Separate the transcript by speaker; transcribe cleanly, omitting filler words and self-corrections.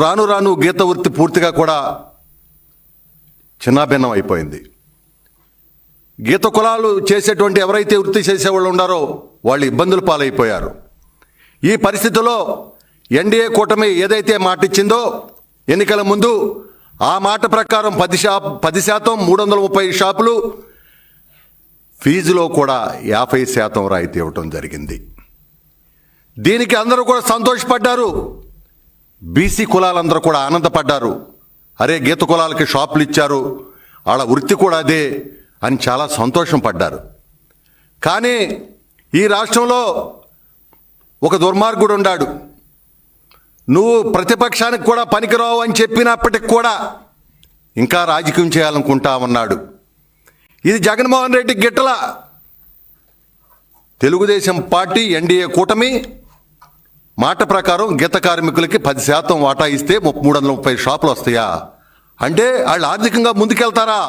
Speaker 1: రాను రాను గీత వృత్తి పూర్తిగా కూడా చిన్నాభిన్నం అయిపోయింది. గీత కులాలు చేసేటువంటి ఎవరైతే వృత్తి చేసేవాళ్ళు ఉన్నారో వాళ్ళు ఇబ్బందులు పాలైపోయారు. ఈ పరిస్థితిలో ఎన్డీఏ కూటమి ఏదైతే మాట ఇచ్చిందో ఎన్నికల ముందు ఆ మాట ప్రకారం 10% 330 షాపులు, ఫీజులో కూడా 50% రాయితీ ఇవ్వటం జరిగింది. దీనికి అందరూ కూడా సంతోషపడ్డారు. బీసీ కులాలందరూ కూడా ఆనందపడ్డారు. అరే, గీత కులాలకి షాపులు ఇచ్చారు, వాళ్ళ వృత్తి కూడా అదే అని చాలా సంతోషం పడ్డారు. కానీ ఈ రాష్ట్రంలో ఒక దుర్మార్గుడు ఉన్నాడు. నువ్వు ప్రతిపక్షానికి కూడా పనికిరావు అని చెప్పినప్పటికి కూడా ఇంకా రాజకీయం చేయాలనుకుంటా ఉన్నాడు. ఇది జగన్మోహన్ రెడ్డి గిట్టల. తెలుగుదేశం పార్టీ ఎన్డీఏ కూటమి మాట ప్రకారం గీత కార్మికులకి 10% వాటా ఇస్తే 330 షాపులు వస్తాయా అంటే వాళ్ళు ఆర్థికంగా ముందుకెళ్తారా?